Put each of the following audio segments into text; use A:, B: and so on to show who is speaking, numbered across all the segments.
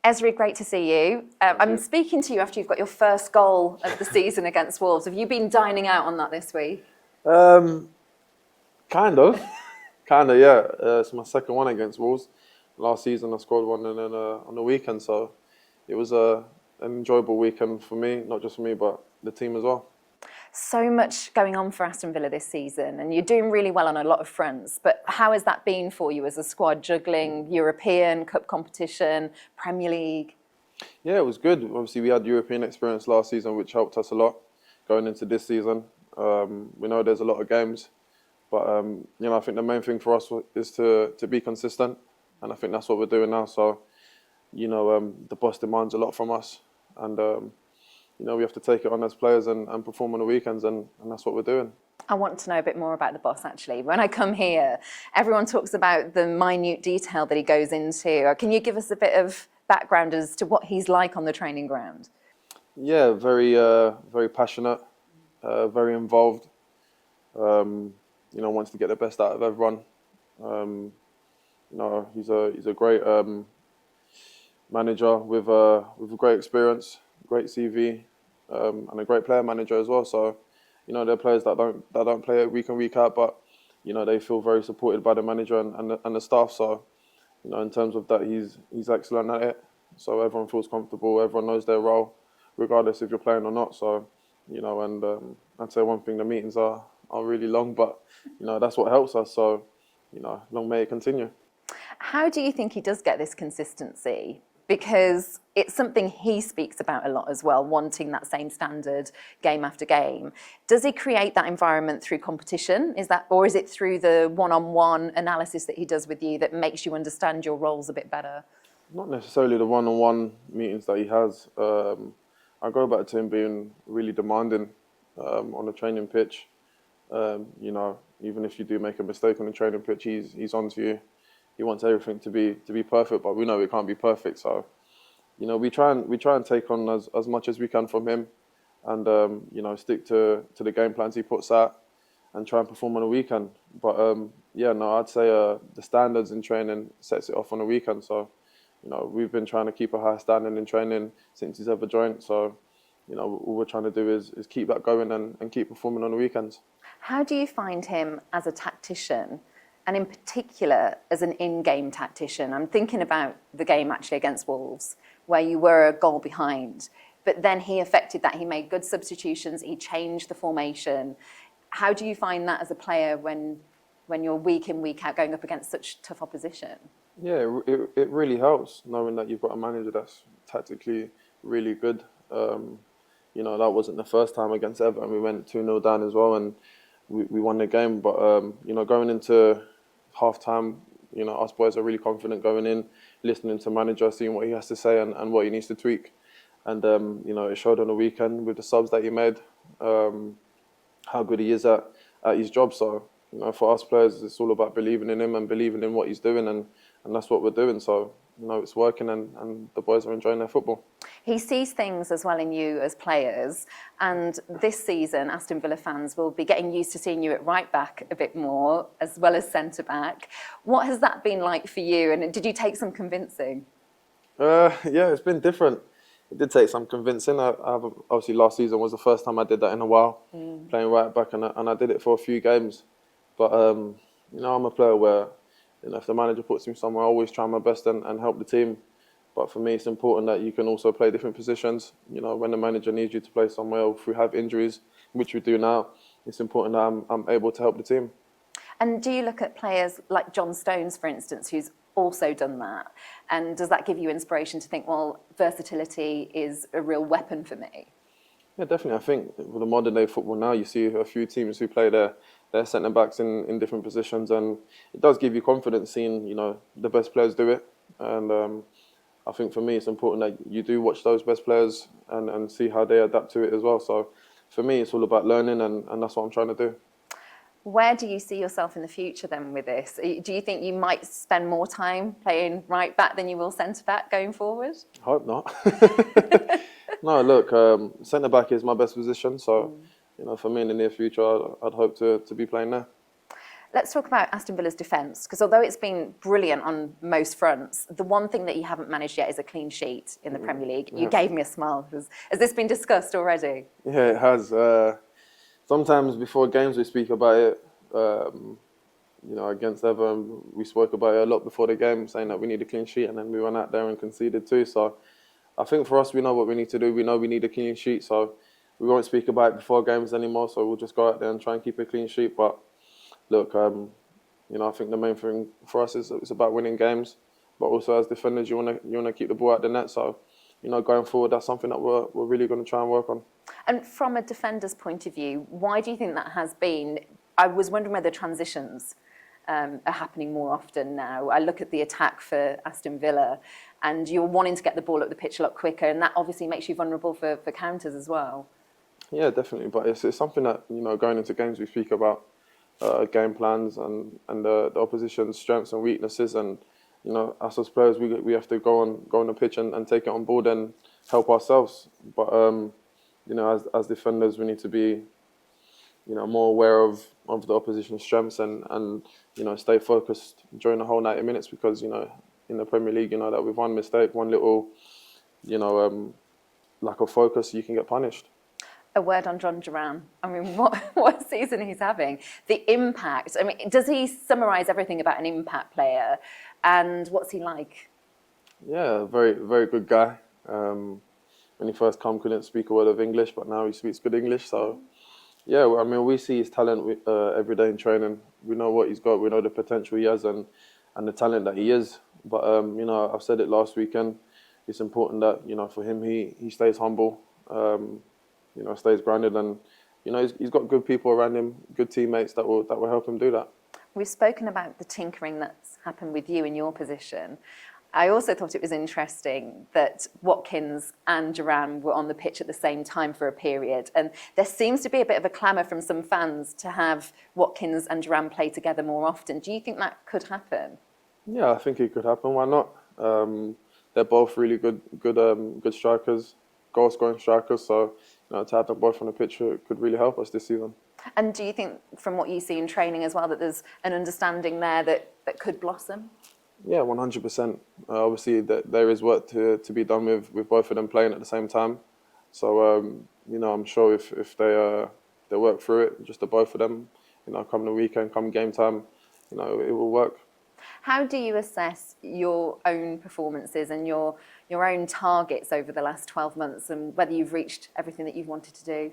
A: Ezri, great to see you. I'm speaking to you after you've got your first goal of the season against Wolves. Have you been dining out on that this week?
B: Kind of, yeah. It's my second one against Wolves. Last season I scored one on the weekend, so it was an enjoyable weekend for me, not just for me, but the team as well.
A: So much going on for Aston Villa this season, and you're doing really well on a lot of fronts. But how has that been for you as a squad, juggling European, Cup competition, Premier League?
B: Yeah, it was good. Obviously, we had European experience last season, which helped us a lot going into this season. We know there's a lot of games, but I think the main thing for us is to be consistent, and I think that's what we're doing now. So, the boss demands a lot from us, and we have to take it on as players and perform on the weekends, and that's what we're doing.
A: I want to know a bit more about the boss, actually. When I come here, everyone talks about the minute detail that he goes into. Can you give us a bit of background as to what he's like on the training ground?
B: Yeah, very passionate, very involved. Wants to get the best out of everyone. He's a great manager with a great experience, great CV, and a great player manager as well. So, there are players that don't play it week in, week out, but they feel very supported by the manager and the staff. So, in terms of that, he's excellent at it. So everyone feels comfortable. Everyone knows their role, regardless if you're playing or not. So, I'd say one thing: the meetings are really long, but that's what helps us. So, long may it continue.
A: How do you think he does get this consistency? Because it's something he speaks about a lot as well, wanting that same standard game after game. Does he create that environment through competition? Or is it through the one-on-one analysis that he does with you that makes you understand your roles a bit better?
B: Not necessarily the one-on-one meetings that he has. I go back to him being really demanding on the training pitch. Even if you do make a mistake on the training pitch, he's on to you. He wants everything to be perfect, but we know it can't be perfect. So, we try and take on as much as we can from him, and stick to the game plans he puts out, and try and perform on the weekend. But I'd say the standards in training sets it off on the weekend. So, we've been trying to keep a high standard in training since he's ever joined. So, all we're trying to do is keep that going and keep performing on the weekends.
A: How do you find him as a tactician? And in particular, as an in-game tactician? I'm thinking about the game actually against Wolves, where you were a goal behind, but then he affected that. He made good substitutions, he changed the formation. How do you find that as a player when you're week in, week out going up against such tough opposition?
B: Yeah, it really helps knowing that you've got a manager that's tactically really good. That wasn't the first time against Everton. We went 2-0 down as well, and we won the game. But, going into half-time, us boys are really confident going in, listening to manager, seeing what he has to say and what he needs to tweak. And, it showed on the weekend with the subs that he made, how good he is at his job. So, for us players, it's all about believing in him and believing in what he's doing, and that's what we're doing. So, it's working, and the boys are enjoying their football.
A: He sees things as well in you as players, and this season Aston Villa fans will be getting used to seeing you at right back a bit more, as well as centre back. What has that been like for you, and did you take some convincing?
B: Yeah, it's been different. It did take some convincing. Obviously last season was the first time I did that in a while, playing right back, and I did it for a few games. But I'm a player where if the manager puts me somewhere, I always try my best and help the team. But for me, it's important that you can also play different positions. When the manager needs you to play somewhere, or if we have injuries, which we do now, it's important that I'm able to help the team.
A: And do you look at players like John Stones, for instance, who's also done that? And does that give you inspiration to think, well, versatility is a real weapon for me?
B: Yeah, definitely. I think with the modern day football now, you see a few teams who play their centre backs in different positions, and it does give you confidence seeing the best players do it. And I think for me, it's important that you do watch those best players and see how they adapt to it as well. So for me, it's all about learning, and that's what I'm trying to do.
A: Where do you see yourself in the future then with this? Do you think you might spend more time playing right back than you will centre back going forward?
B: I hope not. No, look, centre back is my best position. So, for me in the near future, I'd hope to be playing there.
A: Let's talk about Aston Villa's defence, because although it's been brilliant on most fronts, the one thing that you haven't managed yet is a clean sheet in the Premier League. You gave me a smile. Has this been discussed already?
B: Yeah, it has. Sometimes before games we speak about it. Against Everton, we spoke about it a lot before the game, saying that we need a clean sheet, and then we went out there and conceded too. So I think for us, we know what we need to do. We know we need a clean sheet, so we won't speak about it before games anymore. So we'll just go out there and try and keep a clean sheet. But look, I think the main thing for us is it's about winning games, but also as defenders, you wanna keep the ball out the net. So, going forward, that's something that we're really going to try and work on.
A: And from a defender's point of view, why do you think that has been? I was wondering whether transitions are happening more often now. I look at the attack for Aston Villa, and you're wanting to get the ball up the pitch a lot quicker, and that obviously makes you vulnerable for counters as well.
B: Yeah, definitely. But it's something that going into games we speak about. Game plans and the opposition's strengths and weaknesses, and us as players we have to go on the pitch and take it on board and help ourselves. But as defenders we need to be more aware of the opposition's strengths and stay focused during the whole 90 minutes, because in the Premier League that with one mistake, one little lack of focus, you can get punished.
A: A word on John Duran. I mean, what season he's having. The impact. I mean, does he summarise everything about an impact player? And what's he like?
B: Yeah, very, very good guy. When he first came, couldn't speak a word of English, but now he speaks good English. So, yeah, I mean, we see his talent every day in training. We know what he's got. We know the potential he has and the talent that he is. But, I've said it last weekend. It's important that, for him, he stays humble. Stays grounded, and he's got good people around him, good teammates that will help him do that.
A: We've spoken about the tinkering that's happened with you in your position. I also thought it was interesting that Watkins and Duran were on the pitch at the same time for a period, and there seems to be a bit of a clamour from some fans to have Watkins and Duran play together more often. Do you think that could happen?
B: Yeah, I think it could happen. Why not? They're both really good strikers, goal-scoring strikers. So to have them both on the pitch could really help us this season.
A: And do you think, from what you see in training as well, that there's an understanding there that could blossom?
B: Yeah, 100%. Obviously, there is work to be done with both of them playing at the same time. So, I'm sure if they work through it, just the both of them, come the weekend, come game time, it will work.
A: How do you assess your own performances and your own targets over the last 12 months, and whether you've reached everything that you've wanted to do?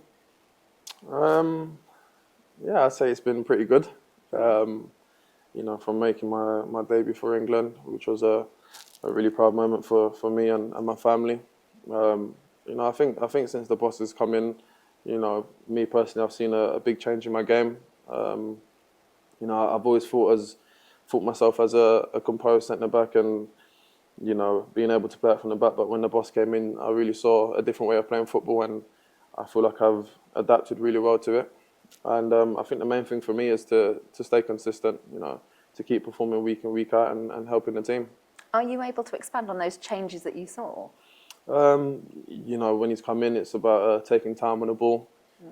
B: Yeah, I'd say it's been pretty good. From making my debut for England, which was a really proud moment for me and my family. I think since the boss has come in, me personally, I've seen a big change in my game. I've always thought myself as a composed centre-back and, being able to play it from the back. But when the boss came in, I really saw a different way of playing football, and I feel like I've adapted really well to it. And I think the main thing for me is to stay consistent, to keep performing week in, week out and helping the team.
A: Are you able to expand on those changes that you saw?
B: When he's come in, it's about taking time on the ball.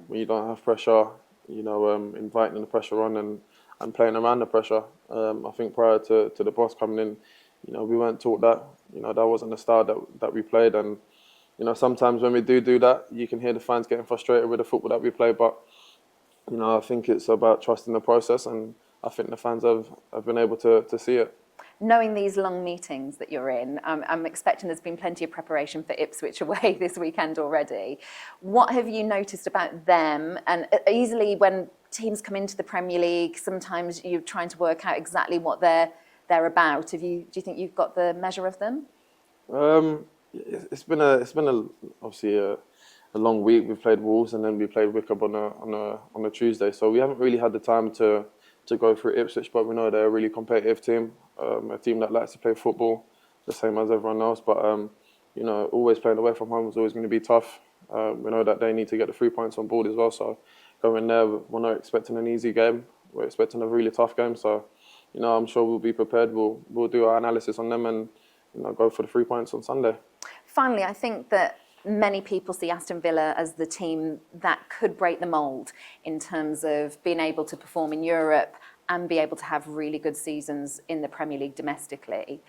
B: When you don't have pressure, inviting the pressure on and playing around the pressure. I think prior to the boss coming in, we weren't taught that. That wasn't the style that we played. And, sometimes when we do that, you can hear the fans getting frustrated with the football that we play. But, I think it's about trusting the process, and I think the fans have been able to see it.
A: Knowing these long meetings that you're in, I'm expecting there's been plenty of preparation for Ipswich away this weekend already. What have you noticed about them? And easily when teams come into the Premier League, sometimes you're trying to work out exactly what they're about. Do you think you've got the measure of them?
B: It's been obviously a long week. We've played Wolves and then we played Wickham on a Tuesday, so we haven't really had the time to go through Ipswich, but we know they're a really competitive team, a team that likes to play football the same as everyone else. But always playing away from home is always going to be tough. We know that they need to get the 3 points on board as well. So going there, we're not expecting an easy game. We're expecting a really tough game. So I'm sure we'll be prepared. We'll do our analysis on them and go for the 3 points on Sunday.
A: Finally, I think that many people see Aston Villa as the team that could break the mould in terms of being able to perform in Europe and be able to have really good seasons in the Premier League domestically.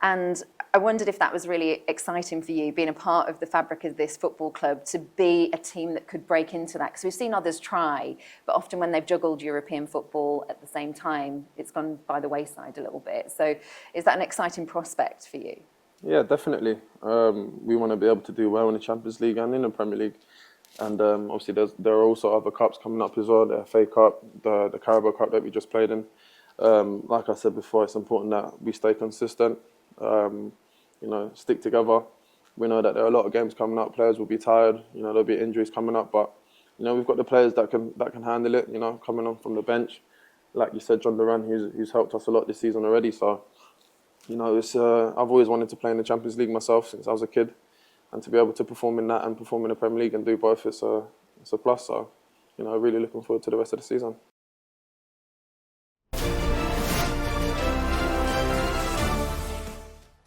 A: And I wondered if that was really exciting for you, being a part of the fabric of this football club, to be a team that could break into that. Because we've seen others try, but often when they've juggled European football at the same time, it's gone by the wayside a little bit. So is that an exciting prospect for you?
B: Yeah, definitely. We want to be able to do well in the Champions League and in the Premier League. And obviously there are also other cups coming up as well, the FA Cup, the Carabao Cup that we just played in. Like I said before, it's important that we stay consistent, stick together. We know that there are a lot of games coming up, players will be tired, there'll be injuries coming up, but we've got the players that can handle it, coming on from the bench. Like you said, John Duran, who's helped us a lot this season already, so I've always wanted to play in the Champions League myself since I was a kid, and to be able to perform in that and perform in the Premier League and do both, it's a plus. So, really looking forward to the rest of the season.